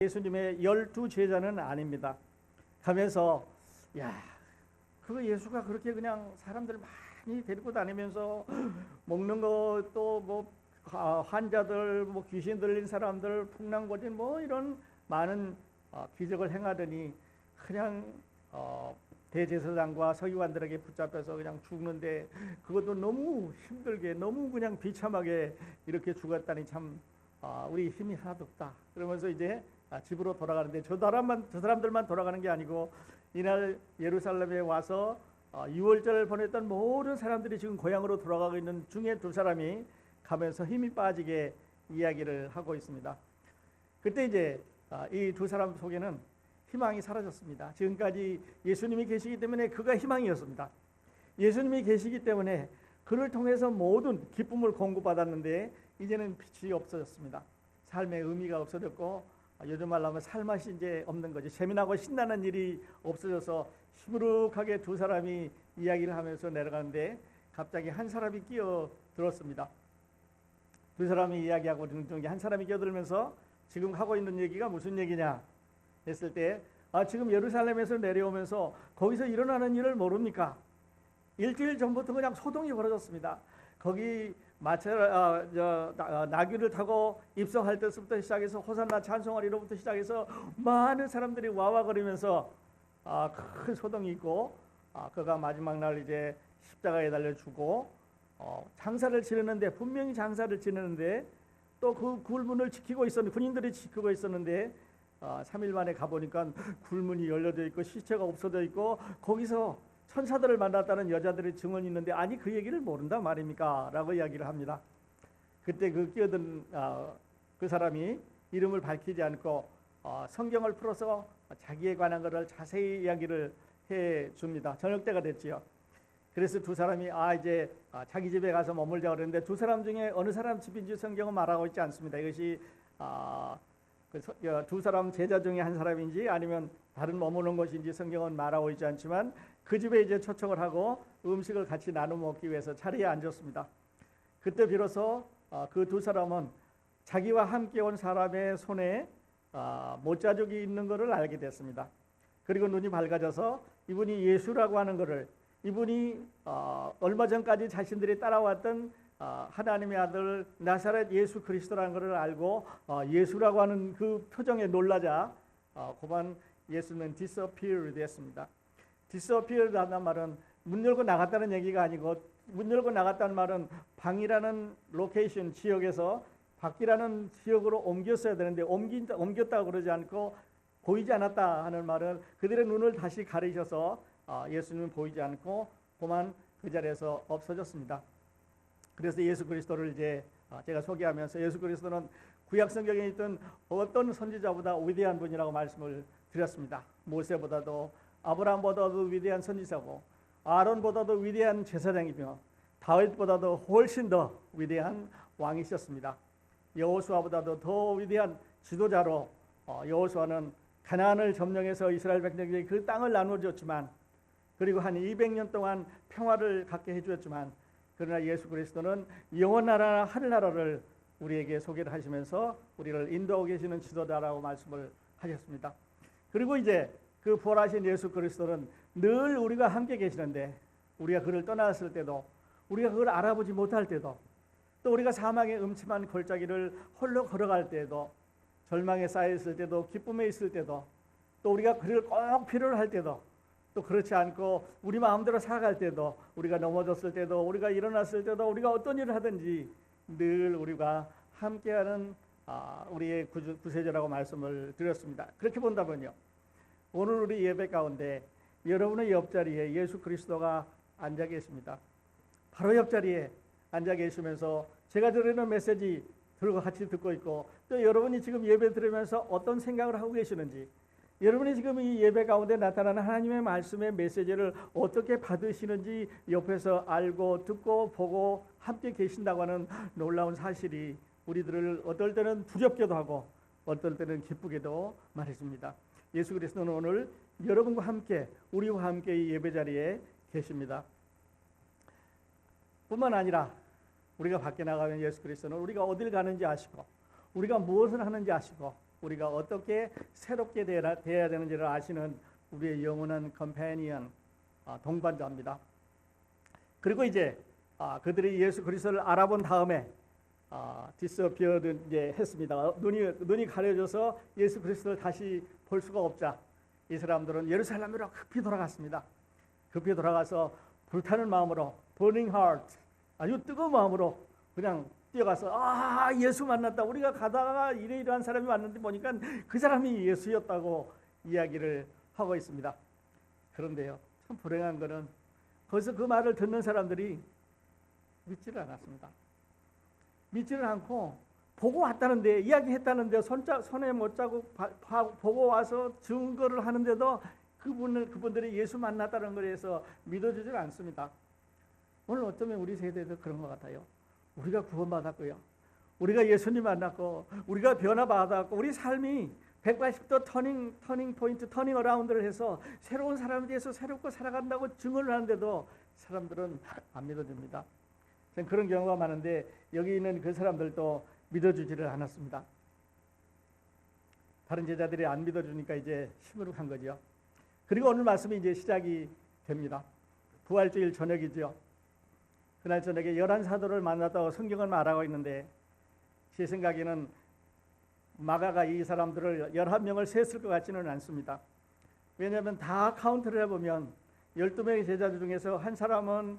예수님의 12제자는 아닙니다. 가면서 야, 그 예수가 그렇게 그냥 사람들 많이 데리고 다니면서 먹는 것도 뭐 환자들, 뭐 귀신 들린 사람들, 풍랑고진 뭐 이런 많은 기적을 행하더니 그냥 대제사장과 서기관들에게 붙잡혀서 그냥 죽는데 그것도 너무 힘들게 너무 그냥 비참하게 이렇게 죽었다니 참 우리 힘이 하나도 없다. 그러면서 이제 집으로 돌아가는데 저 사람들만 돌아가는 게 아니고 이날 예루살렘에 와서 6월절 보냈던 모든 사람들이 지금 고향으로 돌아가고 있는 중에 두 사람이 가면서 힘이 빠지게 이야기를 하고 있습니다. 그때 이제 이 두 사람 속에는 희망이 사라졌습니다. 지금까지 예수님이 계시기 때문에 그가 희망이었습니다. 예수님이 계시기 때문에 그를 통해서 모든 기쁨을 공급받았는데 이제는 빛이 없어졌습니다. 삶의 의미가 없어졌고 요즘 말로 하면 살맛이 이제 없는 거지. 재미나고 신나는 일이 없어져서 시무룩하게 두 사람이 이야기를 하면서 내려가는데 갑자기 한 사람이 끼어들었습니다. 두 사람이 이야기하고 있는 중에 한 사람이 끼어들면서 지금 하고 있는 얘기가 무슨 얘기냐 했을 때 지금 예루살렘에서 내려오면서 거기서 일어나는 일을 모릅니까? 일주일 전부터 그냥 소동이 벌어졌습니다. 거기 나귀를 타고 입성할 때부터 시작해서 호산나 찬송하리로부터 시작해서 많은 사람들이 와와거리면서 큰 소동이 있고 그가 마지막 날 이제 십자가에 달려 죽고 장사를 지내는데 분명히 장사를 지내는데 또 그 굴문을 지키고 있었는데 군인들이 지키고 있었는데 3일 만에 가보니까 굴문이 열려져 있고 시체가 없어져 있고 거기서 천사들을 만났다는 여자들의 증언이 있는데 아니 그 얘기를 모른다 말입니까? 라고 이야기를 합니다. 그때 그 끼어든 그 사람이 이름을 밝히지 않고 성경을 풀어서 자기에 관한 것을 자세히 이야기를 해 줍니다. 저녁 때가 됐지요. 그래서 두 사람이 이제 자기 집에 가서 머물자 그랬는데 두 사람 중에 어느 사람 집인지 성경은 말하고 있지 않습니다. 이것이 두 사람 제자 중에 한 사람인지 아니면 다른 머무는 곳인지 성경은 말하고 있지 않지만 그 집에 이제 초청을 하고 음식을 같이 나눠 먹기 위해서 자리에 앉았습니다. 그때 비로소 그 두 사람은 자기와 함께 온 사람의 손에 못자국이 있는 것을 알게 됐습니다. 그리고 눈이 밝아져서 이분이 예수라고 하는 것을 이분이 얼마 전까지 자신들이 따라왔던 하나님의 아들 나사렛 예수 그리스도라는 것을 알고 예수라고 하는 그 표정에 놀라자 그만 예수는 disappeared 했습니다. disappeared 하는 말은 문 열고 나갔다는 얘기가 아니고 문 열고 나갔다는 말은 방이라는 로케이션 지역에서 밖이라는 지역으로 옮겼어야 되는데 옮겼다고 그러지 않고 보이지 않았다 하는 말은 그들의 눈을 다시 가리셔서 예수님은 보이지 않고 그만 그 자리에서 없어졌습니다. 그래서 예수 그리스도를 이제 제가 소개하면서 예수 그리스도는 구약 성경에 있던 어떤 선지자보다 위대한 분이라고 말씀을 드렸습니다. 모세보다도 아브라함보다도 위대한 선지자고 아론보다도 위대한 제사장이며 다윗보다도 훨씬 더 위대한 왕이셨습니다. 여호수아보다도 더 위대한 지도자로 여호수아는 가나안을 점령해서 이스라엘 백성에게 그 땅을 나눠줬지만 그리고 한 200년 동안 평화를 갖게 해주었지만 그러나 예수 그리스도는 영원나라 하늘나라를 우리에게 소개를 하시면서 우리를 인도하고 계시는 지도자라고 말씀을 하셨습니다. 그리고 이제 그 부활하신 예수 그리스도는 늘 우리가 함께 계시는데 우리가 그를 떠났을 때도 우리가 그걸 알아보지 못할 때도 또 우리가 사망의 음침한 골짜기를 홀로 걸어갈 때도 절망에 쌓여있을 때도 기쁨에 있을 때도 또 우리가 그를 꼭 필요로 할 때도 또 그렇지 않고 우리 마음대로 살아갈 때도 우리가 넘어졌을 때도 우리가 일어났을 때도 우리가 어떤 일을 하든지 늘 우리가 함께하는 우리의 구세주라고 말씀을 드렸습니다. 그렇게 본다면요 오늘 우리 예배 가운데 여러분의 옆자리에 예수 그리스도가 앉아 계십니다. 바로 옆자리에 앉아 계시면서 제가 드리는 메시지 들고 같이 듣고 있고 또 여러분이 지금 예배 들으면서 어떤 생각을 하고 계시는지 여러분이 지금 이 예배 가운데 나타나는 하나님의 말씀의 메시지를 어떻게 받으시는지 옆에서 알고 듣고 보고 함께 계신다고 하는 놀라운 사실이 우리들을 어떨 때는 두렵게도 하고 어떨 때는 기쁘게도 말해줍니다. 예수 그리스도는 오늘 여러분과 함께 우리와 함께 이 예배 자리에 계십니다. 뿐만 아니라 우리가 밖에 나가면 예수 그리스도는 우리가 어딜 가는지 아시고 우리가 무엇을 하는지 아시고 우리가 어떻게 새롭게 되어야 되는지를 아시는 우리의 영원한 컴패니언, 동반자입니다. 그리고 이제 그들이 예수 그리스도를 알아본 다음에 디스어피어드 이제 했습니다. 눈이 가려져서 예수 그리스도를 다시 볼 수가 없자 이 사람들은 예루살렘으로 급히 돌아갔습니다. 급히 돌아가서 불타는 마음으로, burning heart, 아주 뜨거운 마음으로 그냥 뛰어가서 예수 만났다. 우리가 가다가 이러이러한 사람이 왔는데 보니까 그 사람이 예수였다고 이야기를 하고 있습니다. 그런데요, 참 불행한 거는 거기서 그 말을 듣는 사람들이 믿지를 않았습니다. 믿지를 않고 보고 왔다는데, 이야기했다는데 손에 못자국 보고 와서 증거를 하는데도 그분들이 예수 만났다는 거에서 믿어주질 않습니다. 오늘 어쩌면 우리 세대도 그런 것 같아요. 우리가 구원받았고요, 우리가 예수님 만났고, 우리가 변화받았고, 우리 삶이 180도 터닝 포인트, 터닝 어라운드를 해서 새로운 사람에 대해서 새롭게 살아간다고 증언을 하는데도 사람들은 안 믿어줍니다. 그런 경우가 많은데 여기 있는 그 사람들도 믿어주지를 않았습니다. 다른 제자들이 안 믿어주니까 이제 시무룩한 거죠. 그리고 오늘 말씀이 이제 시작이 됩니다. 부활주일 저녁이죠. 그날 저녁에 11사도를 만났다고 성경은 말하고 있는데 제 생각에는 마가가 이 사람들을 11명을 셌을 것 같지는 않습니다. 왜냐하면 다 카운트를 해보면 12명의 제자들 중에서 한 사람은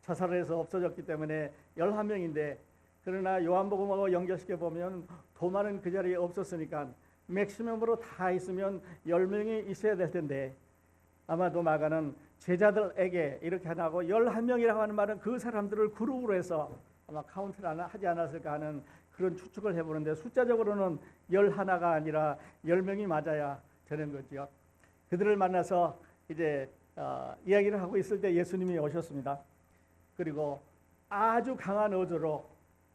자살을 해서 없어졌기 때문에 11명인데, 그러나 요한복음하고 연결시켜 보면 도마는 그 자리에 없었으니까 맥시멈으로 다 있으면 10명이 있어야 될 텐데, 아마도 마가는 제자들에게 이렇게 하고 11명이라고 하는 말은 그 사람들을 그룹으로 해서 아마 카운트를 하지 않았을까 하는 그런 추측을 해보는데, 숫자적으로는 11가 아니라 10명이 맞아야 되는 거죠. 그들을 만나서 이제 이야기를 하고 있을 때 예수님이 오셨습니다. 그리고 아주 강한 어조로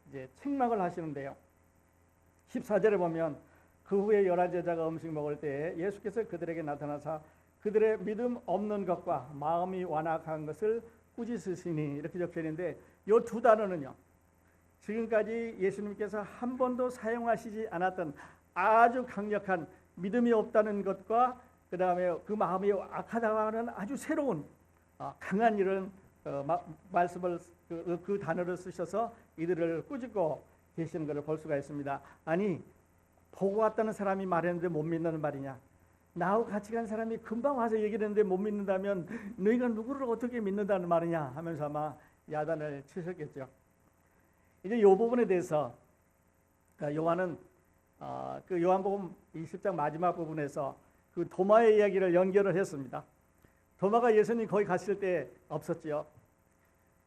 이제 책망을 하시는데요. 14절에 보면 그 후에 11제자가 음식 먹을 때에 예수께서 그들에게 나타나사 그들의 믿음 없는 것과 마음이 완악한 것을 꾸짖으시니, 이렇게 적혀 있는데, 이 두 단어는요, 지금까지 예수님께서 한 번도 사용하시지 않았던 아주 강력한 믿음이 없다는 것과 그 다음에 그 마음이 악하다고 하는 아주 새로운 강한 이런 말씀을 그 단어를 쓰셔서 이들을 꾸짖고 계시는 것을 볼 수가 있습니다. 아니, 보고 왔다는 사람이 말했는데 못 믿는 말이냐? 나하고 같이 간 사람이 금방 와서 얘기를 했는데 못 믿는다면 너희가 누구를 어떻게 믿는다는 말이냐 하면서 아마 야단을 치셨겠죠. 이제 이 부분에 대해서 요한은 그 요한복음 20장 마지막 부분에서 그 도마의 이야기를 연결을 했습니다. 도마가 예수님 거기 갔을 때 없었지요.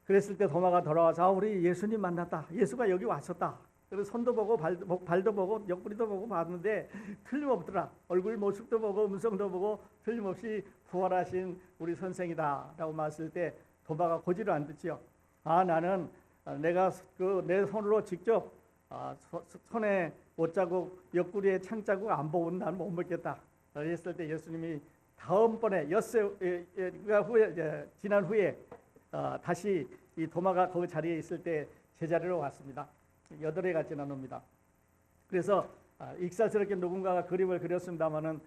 그랬을 때 도마가 돌아와서 우리 예수님 만났다. 예수가 여기 왔었다. 그래서 손도 보고 발도 보고 옆구리도 보고 봤는데 틀림없더라. 얼굴 모습도 보고 음성도 보고 틀림없이 부활하신 우리 선생이다 라고 말했을 때 도마가 고지를 안 듣지요. 나는 내가 내 손으로 직접 손에 옷자국, 옆구리에 창자국 안 보고는 나는 못 먹겠다. 그랬을 때 예수님이 다음번에 지난 후에 다시 이 도마가 그 자리에 있을 때 제자리로 왔습니다. 8회가 지나놉니다. 그래서 익살스럽게 누군가가 그림을 그렸습니다마는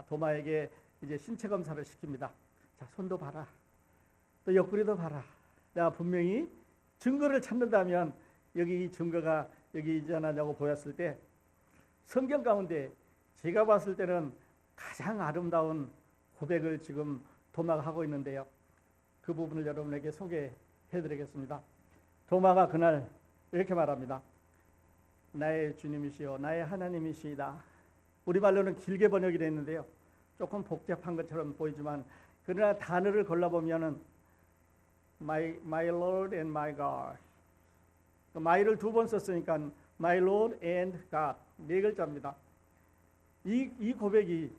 도마에게 이제 신체 검사를 시킵니다. 자, 손도 봐라. 또 옆구리도 봐라. 내가 분명히 증거를 찾는다면 여기 이 증거가 여기 있지 않냐고 보였을 때, 성경 가운데 제가 봤을 때는 가장 아름다운 고백을 지금 도마가 하고 있는데요. 그 부분을 여러분에게 소개해 드리겠습니다. 도마가 그날 이렇게 말합니다. 나의 주님이시여 나의 하나님이시이다. 우리말로는 길게 번역이 되어 있는데요, 조금 복잡한 것처럼 보이지만 그러나 단어를 골라보면은 my Lord and my God, my를 2번 썼으니까 my Lord and God, 4글자입니다. 이 고백이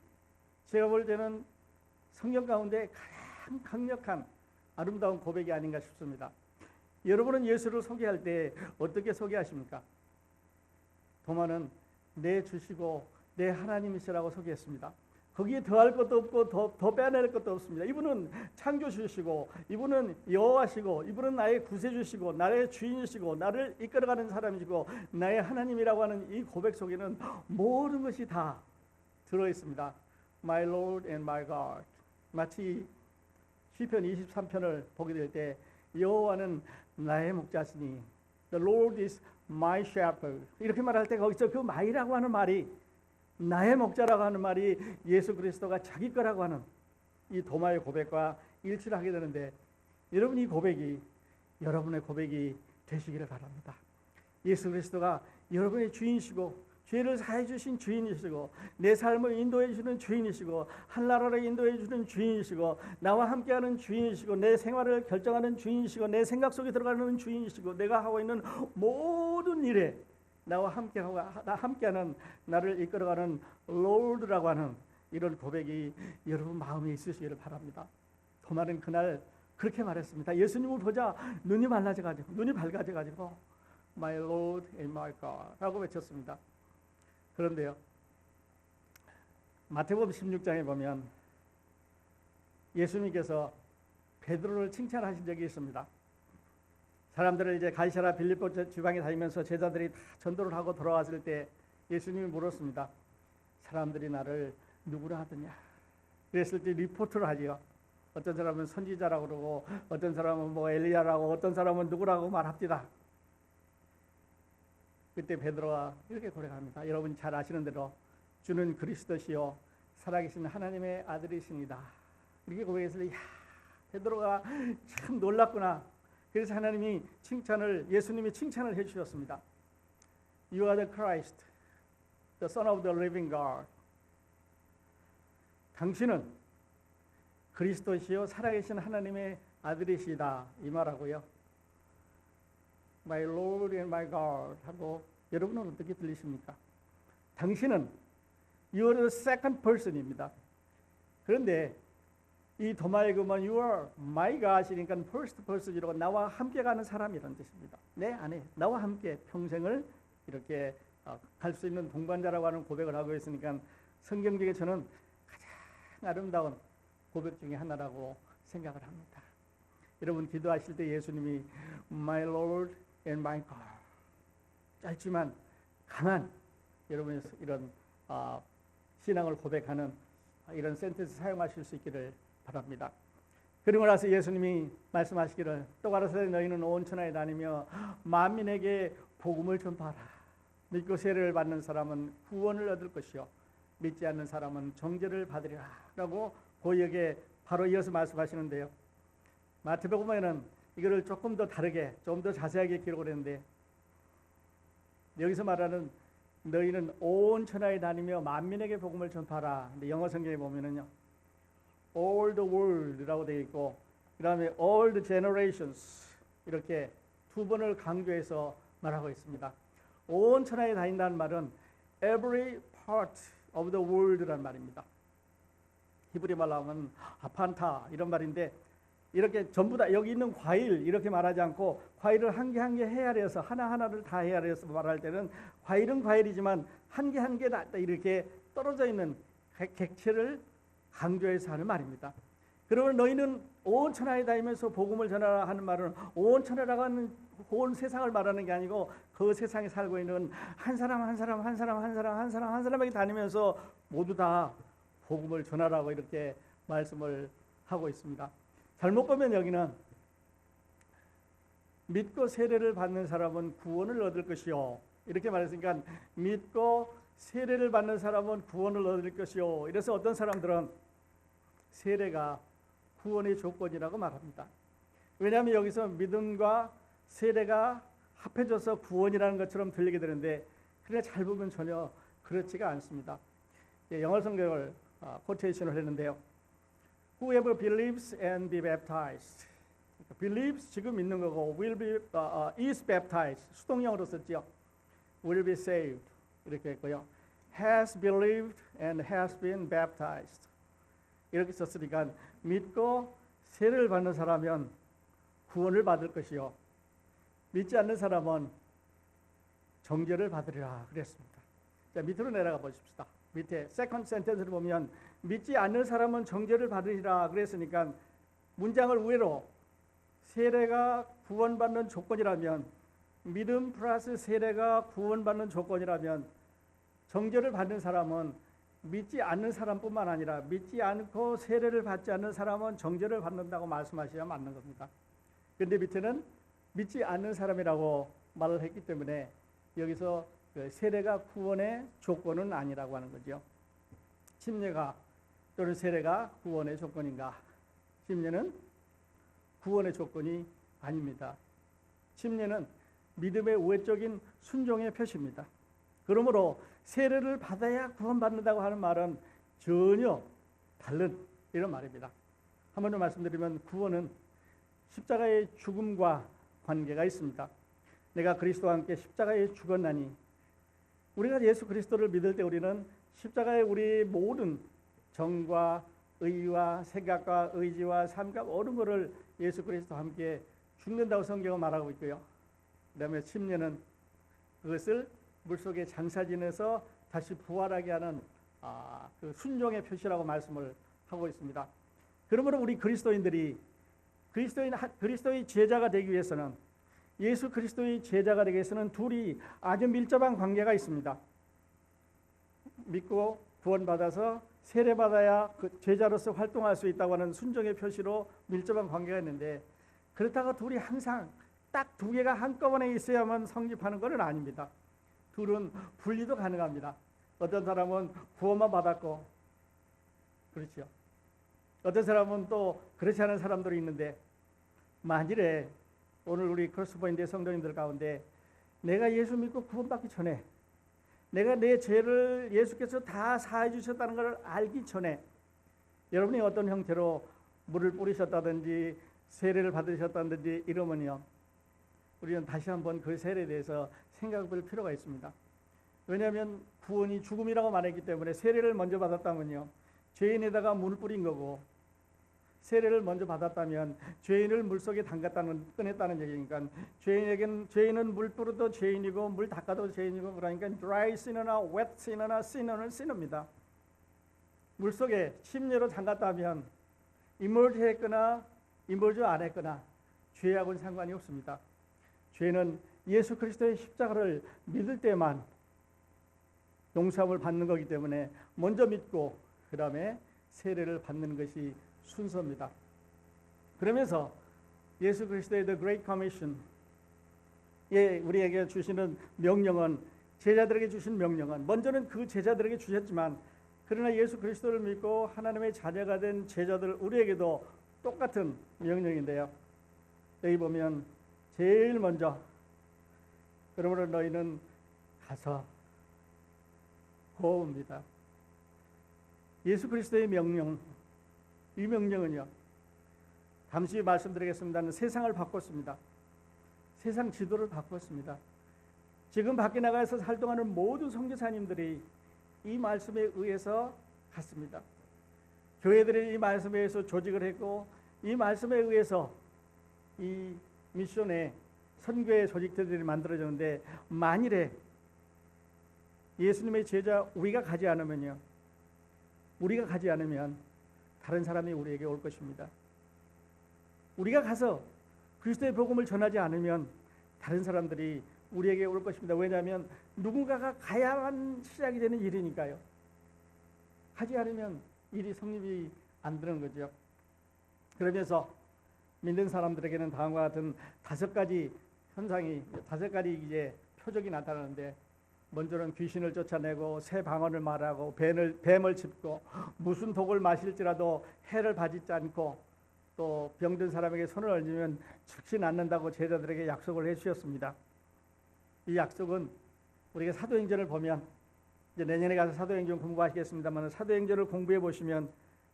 제가 볼 때는 성경 가운데 가장 강력한 아름다운 고백이 아닌가 싶습니다. 여러분은 예수를 소개할 때 어떻게 소개하십니까? 도마는 내 주시고 내 하나님이시라고 소개했습니다. 거기에 더할 것도 없고 더 빼낼 것도 없습니다. 이분은 창조주시고, 이분은 여호와시고, 이분은 나의 구세주시고, 나의 주인이시고, 나를 이끌어가는 사람이시고, 나의 하나님이라고 하는 이 고백 속에는 모든 것이 다 들어 있습니다. My Lord and my God. 마치 시편 23편을 보게 될 때 여호와는 나의 목자시니, The Lord is my shepherd. 이렇게 말할 때 거기서 그 my라고 하는 말이, 나의 목자라고 하는 말이 예수 그리스도가 자기 거라고 하는 이 도마의 고백과 일치를 하게 되는데, 여러분 이 고백이 여러분의 고백이 되시기를 바랍니다. 예수 그리스도가 여러분의 주인이시고, 죄를 사해 주신 주인이시고, 내 삶을 인도해 주시는 주인이시고, 한나라를 인도해 주시는 주인이시고, 나와 함께하는 주인이시고, 내 생활을 결정하는 주인이시고, 내 생각 속에 들어가는 주인이시고, 내가 하고 있는 모든 일에 나와 함께하는, 나를 이끌어가는 롤드라고 하는 이런 고백이 여러분 마음에 있으시기를 바랍니다. 도마는 그날 그렇게 말했습니다. 예수님을 보자 눈이 밝아져가지고 My Lord and my God 라고 외쳤습니다. 그런데요, 마태복음 16장에 보면 예수님께서 베드로를 칭찬하신 적이 있습니다. 사람들을 이제 가이사랴 빌립보 지방에 다니면서 제자들이 다 전도를 하고 돌아왔을 때 예수님이 물었습니다. 사람들이 나를 누구라 하더냐? 그랬을 때 리포트를 하지요. 어떤 사람은 선지자라고 그러고, 어떤 사람은 뭐 엘리야라고, 어떤 사람은 누구라고 말합니다. 그때 베드로가 이렇게 고백합니다. 여러분 잘 아시는 대로 주는 그리스도시요 살아계신 하나님의 아들이십니다. 이렇게 고백했을 때, 야, 베드로가 참 놀랐구나. 그래서 예수님이 칭찬을 해주셨습니다. You are the Christ, the Son of the living God. 당신은 그리스도시요 살아계신 하나님의 아들이시다, 이 말하고요. My Lord and my God 하고, 여러분은 어떻게 들리십니까? 당신은 You are the second person입니다. 그런데 이 도마의 금은 You are my God이니까 first person이라고, 나와 함께 가는 사람이라는 뜻입니다. 내 안에 나와 함께 평생을 이렇게 갈 수 있는 동반자라고 하는 고백을 하고 있으니까 성경적에 저는 가장 아름다운 고백 중에 하나라고 생각을 합니다. 여러분 기도하실 때 예수님이 My Lord and my God, 짧지만 강한 여러분의 이런 신앙을 고백하는 이런 센텐스 사용하실 수 있기를 바랍니다. 그리고 나서 예수님이 말씀하시기를, 또 가라사대 너희는 온 천하에 다니며 만민에게 복음을 전파하라. 믿고 세례를 받는 사람은 구원을 얻을 것이요 믿지 않는 사람은 정죄를 받으리라 라고 고역에 바로 이어서 말씀하시는데요. 마태복음에는 이거를 조금 더 다르게, 좀 더 자세하게 기록을 했는데, 여기서 말하는 너희는 온 천하에 다니며 만민에게 복음을 전파하라. 근데 영어 성경에 보면은요, all the world라고 되어 있고, 그 다음에 all the generations 이렇게 두 번을 강조해서 말하고 있습니다. 온 천하에 다닌다는 말은 every part of the world라는 말입니다. 히브리 말로 하면 아판타 이런 말인데, 이렇게 전부 다 여기 있는 과일 이렇게 말하지 않고, 과일을 한 개 한 개 헤아려서 하나하나를 다 헤아려서 말할 때는 과일은 과일이지만 한 개 한 개 다 이렇게 떨어져 있는 객체를 강조해서 하는 말입니다. 그러면 너희는 온 천하에 다니면서 복음을 전하라 하는 말은 온 천하라고 하는 온 세상을 말하는 게 아니고, 그 세상에 살고 있는 한 사람에게 다니면서 모두 다 복음을 전하라고 이렇게 말씀을 하고 있습니다. 잘못 보면 여기는 믿고 세례를 받는 사람은 구원을 얻을 것이요 이렇게 말했으니까, 믿고 세례를 받는 사람은 구원을 얻을 것이요, 이래서 어떤 사람들은 세례가 구원의 조건이라고 말합니다. 왜냐하면 여기서 믿음과 세례가 합해져서 구원이라는 것처럼 들리게 되는데, 그래 잘 보면 전혀 그렇지가 않습니다. 영어 성경을 코테이션을 했는데요. Whoever believes and be baptized. believes 지금 믿는 거고, will be is baptized 수동형으로 썼죠. will be saved 이렇게 했고요. has believed and has been baptized 이렇게 썼으니까, 믿고 세례를 받는 사람은 구원을 받을 것이요 믿지 않는 사람은 정죄를 받으리라 그랬습니다. 자, 밑으로 내려가 보십시다. 밑에 세컨드 센텐스를 보면 믿지 않는 사람은 정죄를 받으리라 그랬으니까 문장을 우회로 세례가 구원받는 조건이라면, 믿음 플러스 세례가 구원받는 조건이라면, 정죄를 받는 사람은 믿지 않는 사람뿐만 아니라 믿지 않고 세례를 받지 않는 사람은 정죄를 받는다고 말씀하셔야 맞는 겁니다. 그런데 밑에는 믿지 않는 사람이라고 말을 했기 때문에 여기서 세례가 구원의 조건은 아니라고 하는 거죠. 침례가 또는 세례가 구원의 조건인가? 침례는 구원의 조건이 아닙니다. 침례는 믿음의 외적인 순종의 표시입니다. 그러므로 세례를 받아야 구원받는다고 하는 말은 전혀 다른 이런 말입니다. 한 번 더 말씀드리면 구원은 십자가의 죽음과 관계가 있습니다. 내가 그리스도와 함께 십자가에 죽었나니, 우리가 예수 그리스도를 믿을 때 우리는 십자가에 우리 모든 정과 의와 생각과 의지와 삶과 모든 것을 예수 그리스도와 함께 죽는다고 성경은 말하고 있고요. 그 다음에 침례는 그것을 물속에 장사 지내서 다시 부활하게 하는 그 순종의 표시라고 말씀을 하고 있습니다. 그러므로 우리 그리스도인들이 그리스도의 제자가 되기 위해서는, 예수 그리스도의 제자가 되기 위해서는 둘이 아주 밀접한 관계가 있습니다. 믿고 구원받아서 세례받아야 그 제자로서 활동할 수 있다고 하는 순종의 표시로 밀접한 관계가 있는데, 그렇다고 둘이 항상 딱 두 개가 한꺼번에 있어야만 성립하는 것은 아닙니다. 둘은 분리도 가능합니다. 어떤 사람은 구원만 받았고, 그렇죠. 어떤 사람은 또 그렇지 않은 사람들이 있는데, 만일에 오늘 우리 크로스포인트 성도님들 가운데 내가 예수 믿고 구원받기 전에, 내가 내 죄를 예수께서 다 사해 주셨다는 것을 알기 전에 여러분이 어떤 형태로 물을 뿌리셨다든지 세례를 받으셨다든지 이러면요, 우리는 다시 한번 그 세례에 대해서 생각해 볼 필요가 있습니다. 왜냐하면 구원이 죽음이라고 말했기 때문에 세례를 먼저 받았다면요, 죄인에다가 물을 뿌린 거고, 세례를 먼저 받았다면 죄인을 물속에 꺼냈다는 얘기니까, 죄인은 물 뿌려도 죄인이고 물 닦아도 죄인이고, 그러니까 dry sinner나 wet sinner나 sinner는 sinner입니다. 물속에 침례로 담갔다면 immerse 했거나 immerse 안 했거나 죄하고는 상관이 없습니다. 죄는 예수 그리스도의 십자가를 믿을 때만 용서함을 받는 거기 때문에 먼저 믿고 그 다음에 세례를 받는 것이 순서입니다. 그러면서 예수 그리스도의 The Great Commission, 우리에게 주시는 명령은, 제자들에게 주신 명령은, 먼저는 그 제자들에게 주셨지만, 그러나 예수 그리스도를 믿고 하나님의 자녀가 된 제자들 우리에게도 똑같은 명령인데요. 여기 보면 제일 먼저, 그러므로 너희는 가서 고옵니다. 예수 그리스도의 명령, 이 명령은요, 잠시 말씀드리겠습니다는 세상을 바꿨습니다. 세상 지도를 바꿨습니다. 지금 밖에 나가서 활동하는 모든 선교사님들이 이 말씀에 의해서 갔습니다. 교회들이 이 말씀에 의해서 조직을 했고, 이 말씀에 의해서 이 미션의 선교의 조직들이 만들어졌는데, 만일에 예수님의 제자 우리가 가지 않으면 다른 사람이 우리에게 올 것입니다. 우리가 가서 그리스도의 복음을 전하지 않으면 다른 사람들이 우리에게 올 것입니다. 왜냐하면 누군가가 가야만 시작이 되는 일이니까요. 하지 않으면 일이 성립이 안 되는 거죠. 그러면서 믿는 사람들에게는 다음과 같은 5가지 현상이, 5가지 이제 표적이 나타나는데, 먼저는 귀신을 쫓아내고 새 방언을 말하고 뱀을 짚고 무슨 독을 마실지라도 해를 바짓지 않고, 또 병든 사람에게 손을 얹으면 즉시 낫는다고 제자들에게 약속을 해주셨습니다. 이 약속은 우리가 사도행전을 보면, 이제 내년에 가서 사도행전 공부하시겠습니다만, 사도행전을 공부해 보시면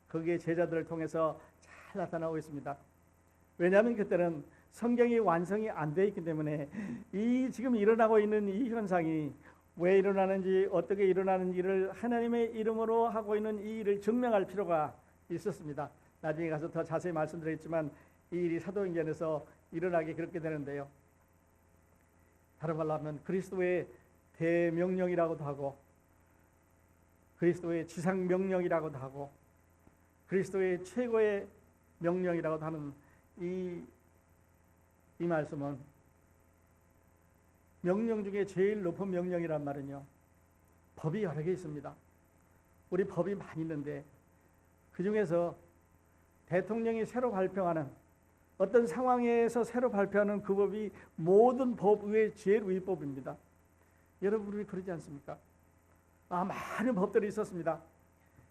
거기에 제자들을 통해서 잘 나타나고 있습니다. 왜냐하면 그때는 성경이 완성이 안 되어 있기 때문에 이 지금 일어나고 있는 이 현상이 왜 일어나는지, 어떻게 일어나는지를 하나님의 이름으로 하고 있는 이 일을 증명할 필요가 있었습니다. 나중에 가서 더 자세히 말씀드리겠지만 이 일이 사도행전에서 일어나게 그렇게 되는데요. 다른 말로 하면 그리스도의 대명령이라고도 하고, 그리스도의 지상 명령이라고도 하고 그리스도의 최고의 명령이라고도 하는 이 말씀은 명령 중에 제일 높은 명령이란 말은요, 법이 여러 개 있습니다. 우리 법이 많이 있는데 그 중에서 대통령이 새로 발표하는 어떤 상황에서 새로 발표하는 그 법이 모든 법 외에 제일 위 법입니다. 여러분 우리 그러지 않습니까? 많은 법들이 있었습니다.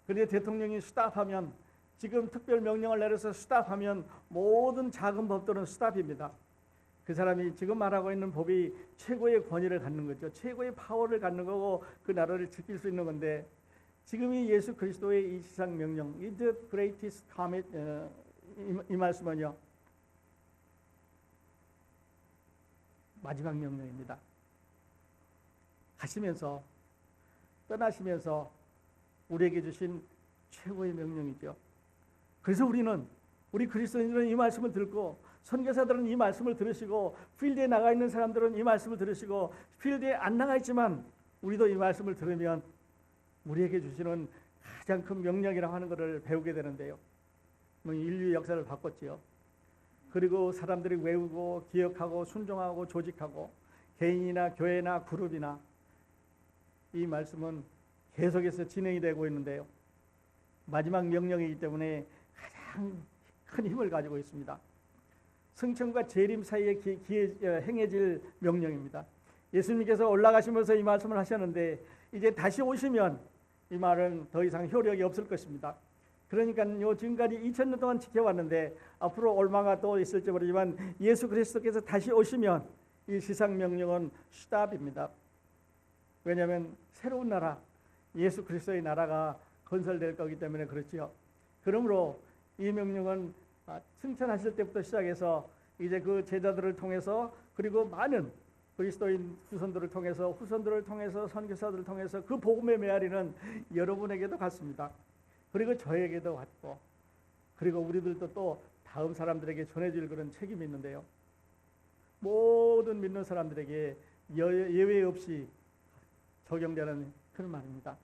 그런데 대통령이 스탑하면, 지금 특별 명령을 내려서 스탑하면 모든 작은 법들은 스탑입니다. 그 사람이 지금 말하고 있는 법이 최고의 권위를 갖는 거죠. 최고의 파워를 갖는 거고 그 나라를 지킬 수 있는 건데, 지금이 예수 그리스도의 이 지상 명령, 이 the greatest command, 이 말씀은요, 마지막 명령입니다. 가시면서, 떠나시면서 우리에게 주신 최고의 명령이죠. 그래서 우리 그리스도인들은 이 말씀을 듣고, 선교사들은 이 말씀을 들으시고, 필드에 나가 있는 사람들은 이 말씀을 들으시고, 필드에 안 나가 있지만 우리도 이 말씀을 들으면 우리에게 주시는 가장 큰 명령이라고 하는 것을 배우게 되는데요. 인류 역사를 바꿨지요. 그리고 사람들이 외우고 기억하고 순종하고 조직하고, 개인이나 교회나 그룹이나 이 말씀은 계속해서 진행이 되고 있는데요. 마지막 명령이기 때문에 가장 큰 힘을 가지고 있습니다. 승천과 재림 사이에 행해질 명령입니다. 예수님께서 올라가시면서 이 말씀을 하셨는데, 이제 다시 오시면 이 말은 더 이상 효력이 없을 것입니다. 그러니까요, 지금까지 2000년 동안 지켜왔는데 앞으로 얼마가 또 있을지 모르지만 예수 그리스도께서 다시 오시면 이 지상 명령은 스탑입니다. 왜냐하면 새로운 나라, 예수 그리스도의 나라가 건설될 거기 때문에 그렇지요. 그러므로 이 명령은 승천하실 때부터 시작해서 이제 그 제자들을 통해서, 그리고 많은 그리스도인 후손들을 통해서, 후손들을 통해서, 선교사들을 통해서 그 복음의 메아리는 여러분에게도 갔습니다. 그리고 저에게도 왔고, 그리고 우리들도 또 다음 사람들에게 전해질 그런 책임이 있는데요. 모든 믿는 사람들에게 예외 없이 적용되는 그런 말입니다.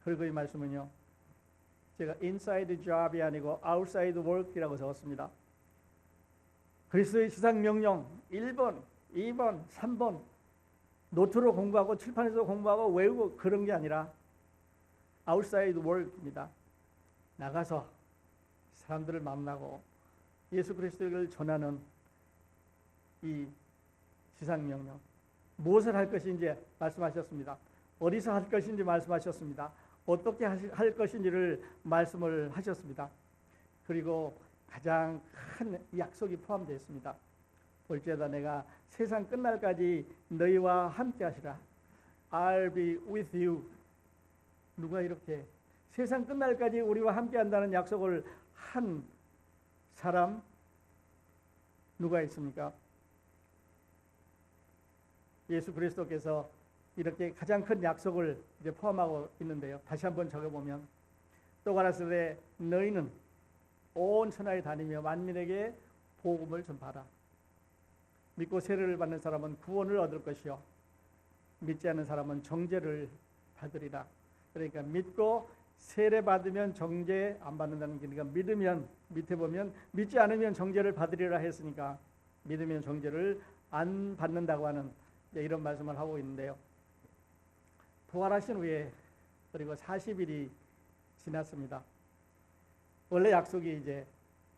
그리고 이 말씀은요, 제가 inside job이 아니고 outside work이라고 적었습니다. 그리스도의 지상 명령 1번, 2번, 3번 노트로 공부하고 칠판에서 공부하고 외우고 그런 게 아니라 outside work입니다. 나가서 사람들을 만나고 예수 그리스도를 전하는 이 지상 명령, 무엇을 할 것인지 말씀하셨습니다. 어디서 할 것인지 말씀하셨습니다. 어떻게 할 것인지를 말씀을 하셨습니다. 그리고 가장 큰 약속이 포함되어 있습니다. 볼지어다 내가 세상 끝날까지 너희와 함께 하시라. I'll be with you. 누가 이렇게 세상 끝날까지 우리와 함께 한다는 약속을 한 사람 누가 있습니까? 예수 그리스도께서 이렇게 가장 큰 약속을 이제 포함하고 있는데요. 다시 한번 적어보면, 또 가라사대 너희는 온 천하에 다니며 만민에게 복음을 전파하라. 믿고 세례를 받는 사람은 구원을 얻을 것이요 믿지 않는 사람은 정죄를 받으리라. 그러니까 믿고 세례 받으면 정죄 안 받는다는 게, 그러니까 믿으면, 밑에 보면 믿지 않으면 정죄를 받으리라 했으니까 믿으면 정죄를 안 받는다고 하는 이런 말씀을 하고 있는데요. 부활하신 후에 그리고 40일이 지났습니다. 원래 약속이 이제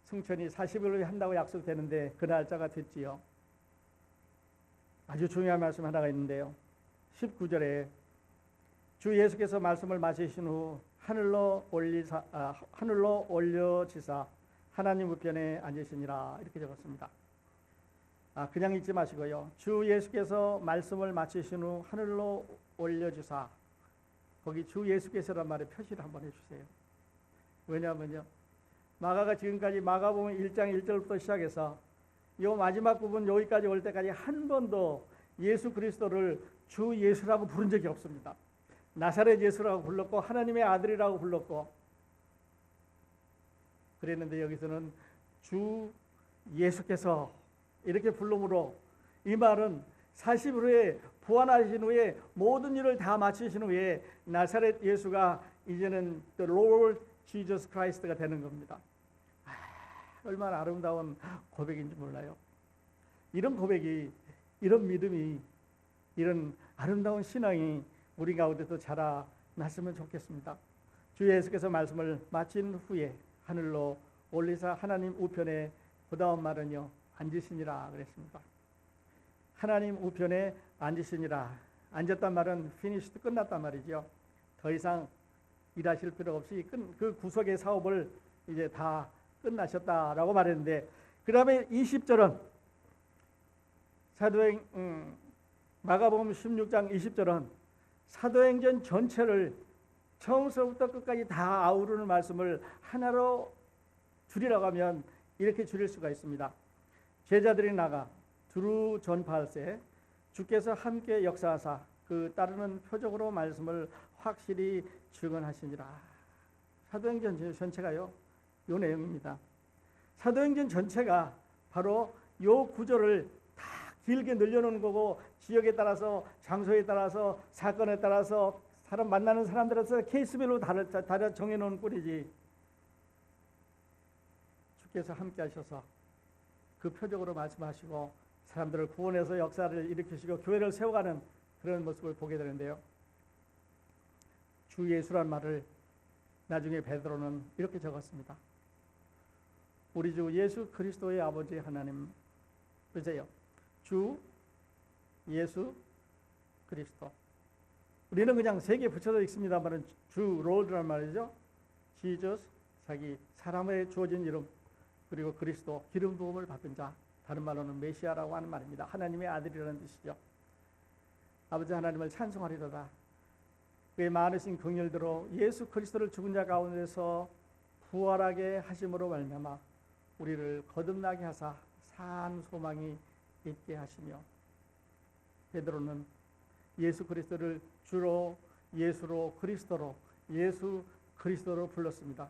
승천이 40일 후에 한다고 약속되는데 그 날짜가 됐지요. 아주 중요한 말씀 하나가 있는데요. 19절에 주 예수께서 말씀을 마치신 후 하늘로 올려지사 하나님 우편에 앉으시니라, 이렇게 적었습니다. 그냥 읽지 마시고요. 주 예수께서 말씀을 마치신 후 하늘로 올려주사, 거기 주 예수께서란 말에 표시를 한번 해주세요. 왜냐하면요, 마가가 지금까지 마가복음 1장 1절부터 시작해서 이 마지막 부분 여기까지 올 때까지 한 번도 예수 그리스도를 주 예수라고 부른 적이 없습니다. 나사렛 예수라고 불렀고 하나님의 아들이라고 불렀고 그랬는데, 여기서는 주 예수께서 이렇게 부름으로 이 말은 40일 후에 부활하신 후에 모든 일을 다 마치신 후에 나사렛 예수가 이제는 the Lord Jesus Christ가 되는 겁니다. 얼마나 아름다운 고백인지 몰라요. 이런 고백이, 이런 믿음이, 이런 아름다운 신앙이 우리 가운데도 자라났으면 좋겠습니다. 주 예수께서 말씀을 마친 후에 하늘로 올리사 하나님 우편에, 그 다음 말은요, 앉으시니라 그랬습니다. 하나님 우편에 앉으시니라. 앉았단 말은 finished, 끝났단 말이죠. 더 이상 일하실 필요 없이 그 구속의 사업을 이제 다 끝나셨다라고 말했는데, 그 다음에 20절은 마가복음 16장 20절은 사도행전 전체를 처음서부터 끝까지 다 아우르는 말씀을 하나로 줄이라고 하면 이렇게 줄일 수가 있습니다. 제자들이 나가 두루 전파할세 주께서 함께 역사하사 그 따르는 표적으로 말씀을 확실히 증언하시니라. 사도행전 전체가요, 요 내용입니다. 사도행전 전체가 바로 요 구절을 다 길게 늘려놓은 거고, 지역에 따라서, 장소에 따라서, 사건에 따라서, 사람 만나는 사람들에서 케이스별로 다르 정해놓은 꼴이지. 주께서 함께 하셔서 그 표적으로 말씀하시고 사람들을 구원해서 역사를 일으키시고 교회를 세워가는 그런 모습을 보게 되는데요. 주 예수란 말을 나중에 베드로는 이렇게 적었습니다. 우리 주 예수 그리스도의 아버지 하나님, 보세요. 주 예수 그리스도. 우리는 그냥 세 개 붙여서 읽습니다만 주 롤드란 말이죠. 지저스, 자기 사람에 주어진 이름, 그리고 그리스도, 기름 부음을 받은 자, 다른 말로는 메시아라고 하는 말입니다. 하나님의 아들이라는 뜻이죠. 아버지 하나님을 찬송하리로다. 그의 많으신 긍휼대로 예수 그리스도를 죽은 자 가운데서 부활하게 하심으로 말미암아 우리를 거듭나게 하사 산 소망이 있게 하시며, 베드로는 예수 그리스도를 주로, 예수로, 그리스도로, 예수 그리스도로 불렀습니다.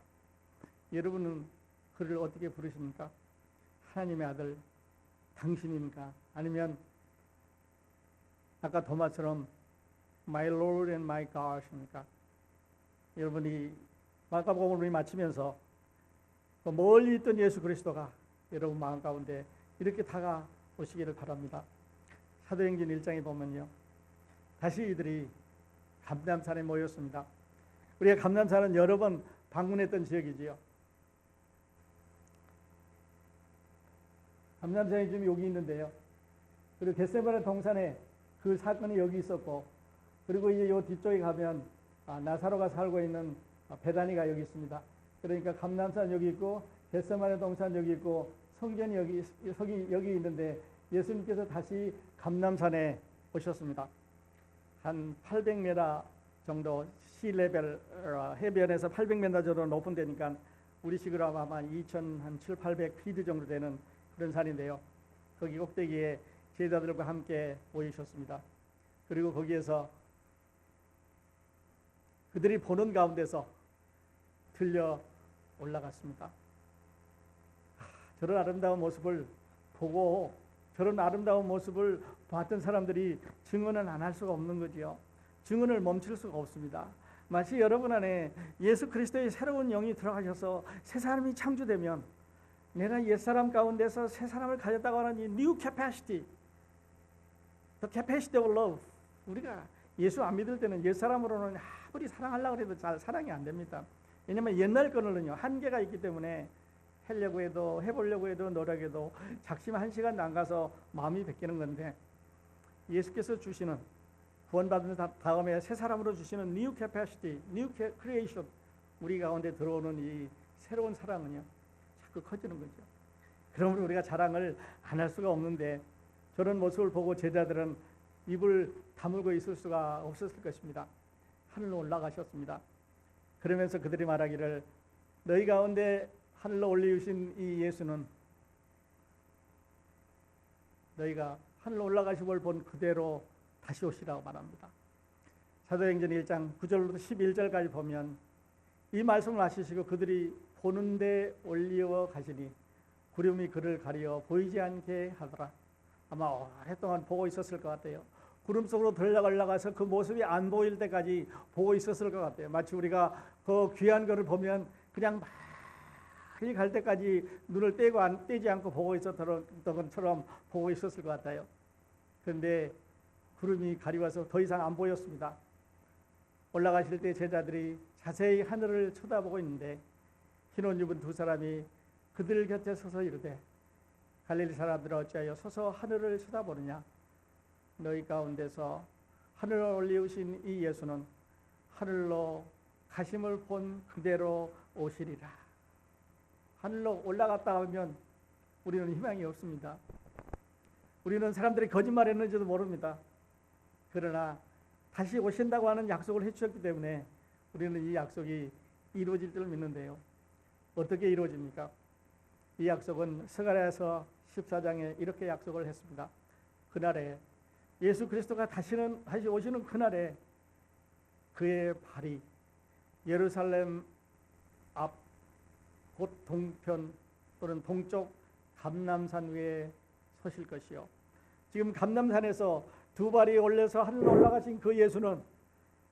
여러분은 그를 어떻게 부르십니까? 하나님의 아들 당신입니까? 아니면 아까 도마처럼 My Lord and My God입니까? 여러분이 마가복음을 마치면서 멀리 있던 예수 그리스도가 여러분 마음 가운데 이렇게 다가오시기를 바랍니다. 사도행전 1장에 보면요, 다시 이들이 감람산에 모였습니다. 우리가 감람산은 여러 번 방문했던 지역이지요. 감람산이 지금 여기 있는데요. 그리고 겟세마네 동산에 그 사건이 여기 있었고, 그리고 이제 요 뒤쪽에 가면 나사로가 살고 있는 베다니가 여기 있습니다. 그러니까 감람산 여기 있고, 겟세마네 동산 여기 있고, 성전이 여기 있는데 예수님께서 다시 감람산에 오셨습니다. 한 800m 정도 시레벨, 해변에서 800m 정도 높은 데니까 우리식으로 하면 한 2,700-800피트 정도 되는 그런 산인데요. 거기 꼭대기에 제자들과 함께 모이셨습니다. 그리고 거기에서 그들이 보는 가운데서 들려 올라갔습니다. 저런 아름다운 모습을 보고 저런 아름다운 모습을 봤던 사람들이 증언은 안 할 수가 없는 거지요. 증언을 멈출 수가 없습니다. 마치 여러분 안에 예수 그리스도의 새로운 영이 들어가셔서 새 사람이 창조되면, 내가 옛사람 가운데서 새 사람을 가졌다고 하는 이 new capacity, the capacity of love, 우리가 예수 안 믿을 때는 옛사람으로는 아무리 사랑하려고 해도 잘 사랑이 안 됩니다. 왜냐하면 옛날 거는요 한계가 있기 때문에 하려고 해도, 해보려고 해도, 노력해도 작심 한 시간도 안 가서 마음이 바뀌는 건데, 예수께서 주시는, 구원받은 다음에 새 사람으로 주시는 new capacity, new creation, 우리 가운데 들어오는 이 새로운 사랑은요 자꾸 커지는 거죠. 그러므로 우리가 자랑을 안 할 수가 없는데, 저런 모습을 보고 제자들은 입을 다물고 있을 수가 없었을 것입니다. 하늘로 올라가셨습니다. 그러면서 그들이 말하기를, 너희 가운데 하늘로 올리신 이 예수는 너희가 하늘로 올라가심을 본 그대로 다시 오시라고 말합니다. 사도행전 1장 9절부터 11절까지 보면 이 말씀을 하시고 그들이 보는데 올리어 가시니 구름이 그를 가리어 보이지 않게 하더라. 아마 오랫동안 보고 있었을 것 같아요. 구름 속으로 들어가서 그 모습이 안 보일 때까지 보고 있었을 것 같아요. 마치 우리가 그 귀한 거를 보면 그냥 멀리 갈 때까지 눈을 떼지 않고 보고 있었던 것처럼 보고 있었을 것 같아요. 그런데 구름이 가리워서 더 이상 안 보였습니다. 올라가실 때 제자들이 자세히 하늘을 쳐다보고 있는데 흰 옷 입은 두 사람이 그들 곁에 서서 이르되 갈릴리 사람들아 어찌하여 서서 하늘을 쳐다보느냐. 너희 가운데서 하늘을 올리우신 이 예수는 하늘로 가심을 본 그대로 오시리라. 하늘로 올라갔다 하면 우리는 희망이 없습니다. 우리는 사람들이 거짓말했는지도 모릅니다. 그러나 다시 오신다고 하는 약속을 해주셨기 때문에 우리는 이 약속이 이루어질 줄 믿는데요. 어떻게 이루어집니까? 이 약속은 스가랴서 14장에 이렇게 약속을 했습니다. 그날에 예수 그리스도가 다시 오시는 그날에 그의 발이 예루살렘 앞 곧 동편 또는 동쪽 감람산 위에 서실 것이요. 지금 감람산에서 두 발이 올려서 하늘로 올라가신 그 예수는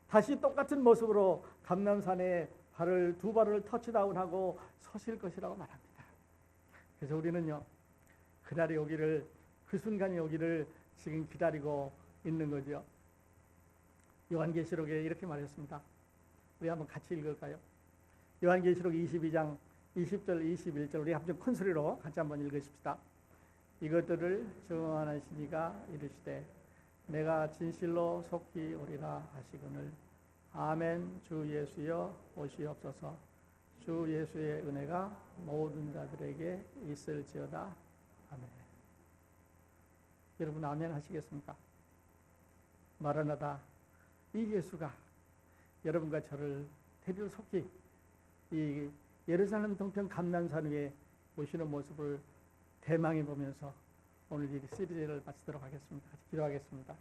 다시 똑같은 모습으로 감람산에 두 발을 터치다운하고 서실 것이라고 말합니다. 그래서 우리는요, 그날이 오기를, 그 순간이 오기를 지금 기다리고 있는 거죠. 요한계시록에 이렇게 말했습니다. 우리 한번 같이 읽을까요? 요한계시록 22장 20절 21절 우리 한번 큰 소리로 같이 한번 읽으십시다. 이것들을 증언하신 이가 이르시되 내가 진실로 속히 오리라 하시거늘 아멘. 주 예수여 오시옵소서. 주 예수의 은혜가 모든 자들에게 있을지어다. 아멘. 여러분 아멘 하시겠습니까? 마라나다. 이 예수가 여러분과 저를 데리러 속히 이 예루살렘 동편 감람산 위에 오시는 모습을 대망해 보면서 오늘 이 시리즈를 마치도록 하겠습니다. 같이 기도하겠습니다.